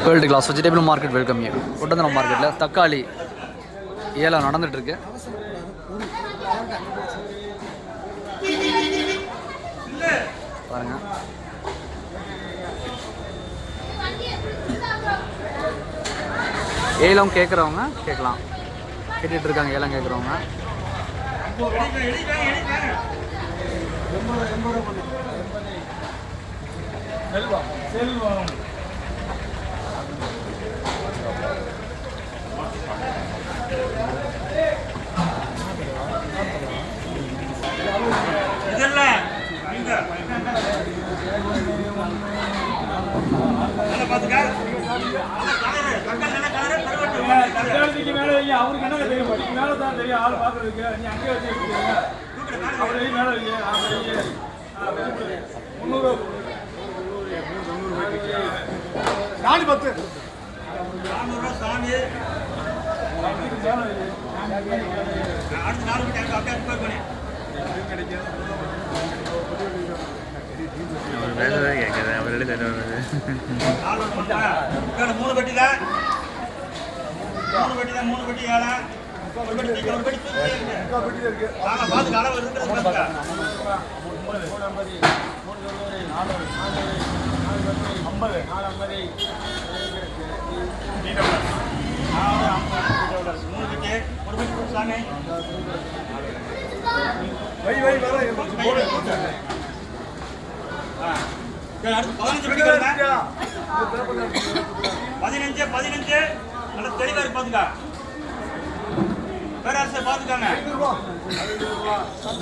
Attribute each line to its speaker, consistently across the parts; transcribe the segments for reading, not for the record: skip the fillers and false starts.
Speaker 1: World class vegetable market welcome you. Oddanchatram மார்க்கெட்டில் தக்காளி ஏலம் நடந்துகிட்ருக்கு. பாருங்க, ஏலம் கேட்குறவங்க கேட்கலாம், கேட்டுட்டு இருக்காங்க. ஏலம் கேட்குறவங்க
Speaker 2: அவருக்கு என்ன தெரியும், மேலே தான் தெரியும். ஆள் பார்க்கறதுக்கு நீ அங்கே வச்சு நாலு 10 400 சாமி அடுத்த 4 மணி டைம் அப்படியே ரிப்பேர் பண்ணி
Speaker 1: அவர் வேலை கேட்குறேன். அவர் ரெடி தருவாங்க.
Speaker 2: 3 பெட்டி தான், 3 பெட்டி தான், 3 பெட்டி ஏழை ஒரு பெட்டி இருக்கு. நாங்கள் பார்த்து அளவு இருக்கிறது பார்த்துக்கா. 15 நல்ல தெளிவா இருக்கு பாத்துக்கா. பேராசை பாத்துக்காங்க. 10 30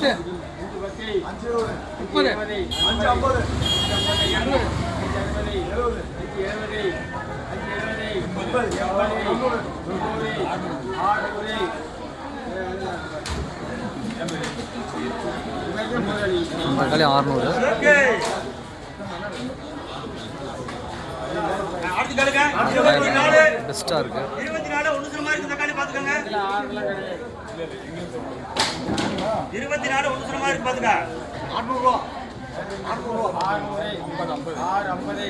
Speaker 2: 50
Speaker 1: தக்காளி 600. பெஸ்டா இருக்கு.
Speaker 2: 24 ஒண்ணு சமமா இருக்கு. தக்காளி பாத்துக்கங்க. 24 ஒண்ணு சமமா இருக்கு பாத்துக்க. 800 ரூபாய் 600 50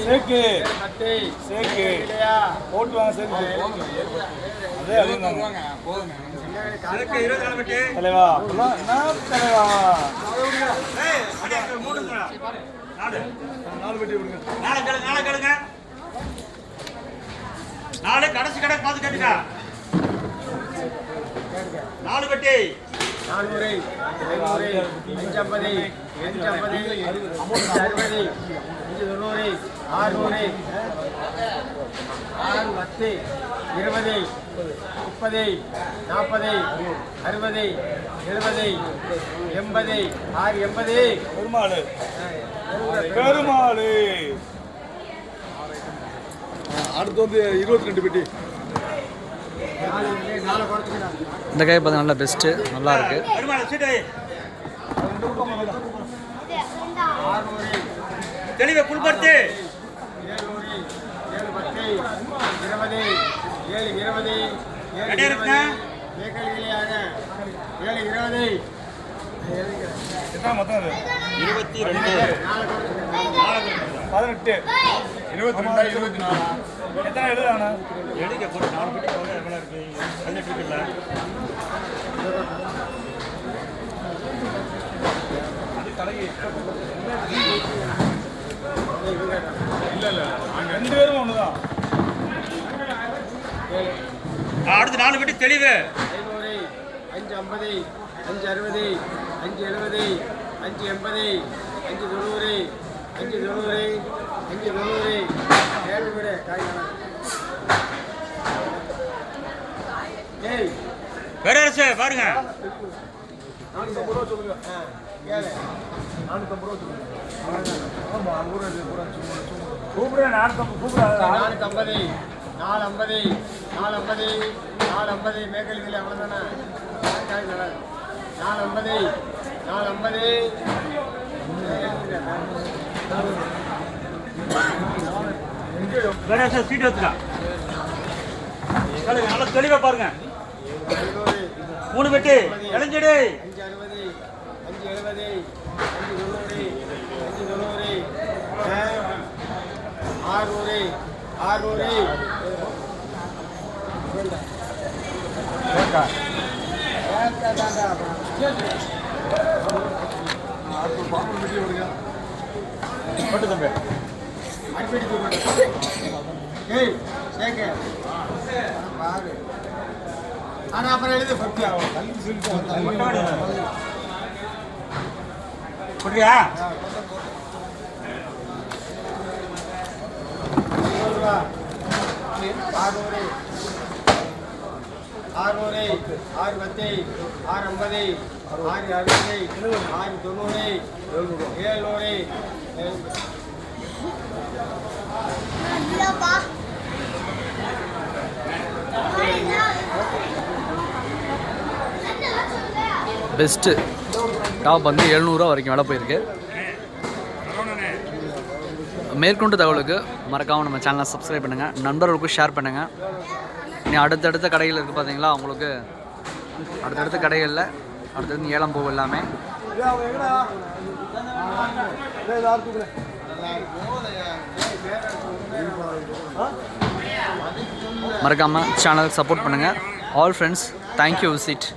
Speaker 2: சேக்கு சேக்கு போட்டு வாங்க. சேக்கு அதே வாங்க போதுங்க. சேக்கு 24 பெட்டி தலைவா. என்ன தலைவா? ஏய் அடே 3 4 பெட்டி விடுங்க. நாளை கேளுங்க. நாளை கடைசி கடை பார்த்து கேட்டுக்க. 4 பெட்டி 400 550 550 550 560 590 600 6 10 20 30 40 60 70 80 680 பெருமாள். அடுத்து வந்து 22 பெட்டி.
Speaker 1: இந்த காய் பார்த்தா நல்லா பெஸ்ட்டு, நல்லா இருக்கு.
Speaker 2: தெளிவை புல்படுத்து. 18 22 எத்தனை எழுதாண்ணா? எழுதிக்க போட்டு 4 பெட்டி போக எவ்வளோ இருக்கு? 18 இருக்குல்ல. அது தலைக்கு இல்லை நாங்கள் 2 பேரும் ஒன்று தான். அடுத்து 4 பெட்டி தெளிவு. 500 550 560 570 580 590 590 590 7 விட பேரரசு பாருங்க. 450 ரூபா சொல்லுங்க. 450 ரூபா சொல்லுங்க. கூப்பிடுறேன். 450 450 450 மேக்கலில் அவ்வளோதானே. 450 450 சீட் வச்சுக்கா. நல்லா தெளிவா பாருங்க. 3 பெட்டி இளைஞடு 560 70, 90, 90, 600,
Speaker 1: பெஸ்ட்டு டாப் வந்து 700 வரைக்கும் விலை போயிருக்கு. மேற்கொண்டு தகவலுக்கு மறக்காமல் நம்ம சேனலை சப்ஸ்கிரைப் பண்ணுங்கள், நண்பர்களுக்கும் ஷேர் பண்ணுங்கள். இனி அடுத்தடுத்த கடைகள் இருக்குது பார்த்தீங்களா, உங்களுக்கு அடுத்தடுத்த கடைகளில் அடுத்தடுத்து ஏலம் போகும் எல்லாமே. மறக்காமல் சேனலுக்கு சப்போர்ட் பண்ணுங்கள். All friends, thank you visit.